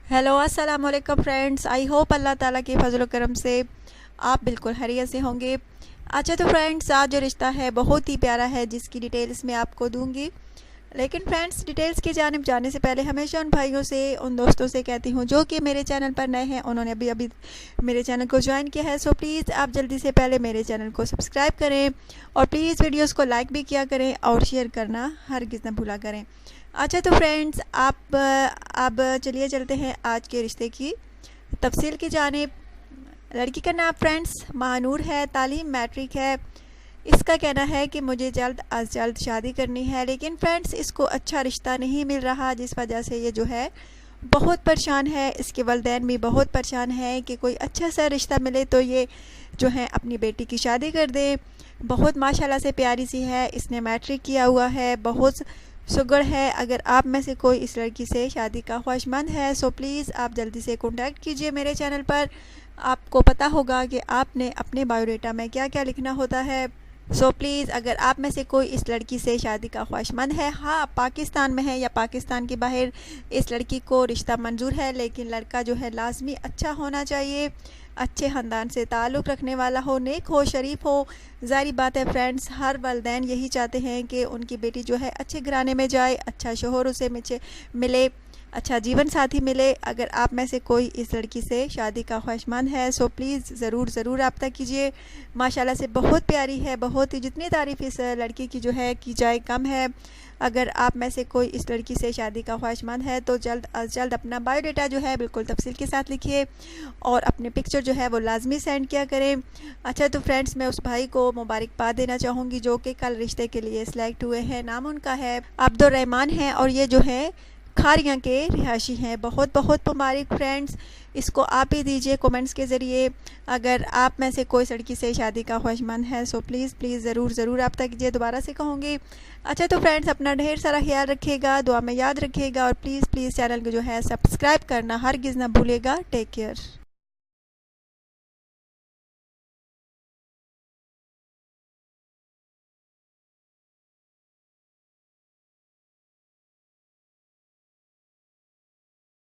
Hello अस्सलाम वालेकुम friends. I hope अल्लाह ताला के फजल करम से आप बिल्कुल खैरियत से होंगे। अच्छा तो फ्रेंड्स, आज जो रिश्ता है बहुत ही प्यारा है जिसकी डिटेल्स मैं आपको दूंगी। लेकिन फ्रेंड्स, डिटेल्स की जानिब जाने से पहले हमेशा उन भाइयों से, उन दोस्तों से कहती हूँ जो कि मेरे चैनल पर नए हैं, उन्होंने अभी अभी मेरे चैनल को ज्वाइन किया है, सो प्लीज़ आप जल्दी से पहले मेरे चैनल को सब्सक्राइब करें और प्लीज़ वीडियोस को लाइक भी किया करें और शेयर करना हरगिज़ न भूला करें। अच्छा तो फ्रेंड्स, आप अब चलिए चलते हैं आज के रिश्ते की तफसील की जानिब। लड़की का नाम फ्रेंड्स महानूर है, तालीम मैट्रिक है। इसका कहना है कि मुझे जल्द अज जल्द शादी करनी है, लेकिन फ्रेंड्स इसको अच्छा रिश्ता नहीं मिल रहा, जिस वजह से ये जो है बहुत परेशान है। इसके वालिदैन भी बहुत परेशान है कि कोई अच्छा सा रिश्ता मिले तो ये जो है अपनी बेटी की शादी कर दे। बहुत माशाल्लाह से प्यारी सी है, इसने मैट्रिक किया हुआ है, बहुत शुगर है। अगर आप में से कोई इस लड़की से शादी का ख्वाहिशमंद है सो प्लीज़ आप जल्दी से कॉन्टैक्ट कीजिए मेरे चैनल पर। आपको पता होगा कि आपने अपने बायोडाटा में क्या क्या लिखना होता है। सो प्लीज़ अगर आप में से कोई इस लड़की से शादी का ख्वाहिशमंद है, हाँ पाकिस्तान में है या पाकिस्तान के बाहर, इस लड़की को रिश्ता मंजूर है, लेकिन लड़का जो है लाजमी अच्छा होना चाहिए, अच्छे ख़ानदान से ताल्लुक़ रखने वाला हो, नेक हो, शरीफ हो। ज़ाहिर बात है फ्रेंड्स, हर वालिदैन यही चाहते हैं कि उनकी बेटी जो है अच्छे घराने में जाए, अच्छा शोहर उसे मिले, अच्छा जीवन साथी मिले। अगर आप में से कोई इस लड़की से शादी का ख्वाहिशमंद है सो प्लीज़ ज़रूर रब्ता कीजिए। माशाल्लाह से बहुत प्यारी है, बहुत ही, जितनी तारीफ़ इस लड़की की जो है की जाए कम है। अगर आप में से कोई इस लड़की से शादी का ख्वाहिशमंद है तो जल्द अज जल्द अपना बायोडाटा जो है बिल्कुल तफसील के साथ लिखिए और अपने पिक्चर जो है वो लाजमी सेंड किया करें। अच्छा तो फ्रेंड्स, मैं उस भाई को मुबारकबाद देना चाहूँगी जो कि कल रिश्ते के लिए सिलेक्ट हुए हैं। नाम उनका है अब्दुर्रहमान है और ये जो है खारियाँ के रिहायशी हैं। बहुत बहुत मुबारक फ्रेंड्स, इसको आप ही दीजिए कमेंट्स के ज़रिए। अगर आप में से कोई लड़की से शादी का ख्वाहिशमंद है सो प्लीज़ ज़रूर रब्ता कीजिए, दोबारा से कहूँगी। अच्छा तो फ्रेंड्स, अपना ढेर सारा ख्याल रखिएगा, दुआ में याद रखिएगा और प्लीज़ चैनल को जो है सब्सक्राइब करना हरगिज़ ना भूलिएगा। Take care.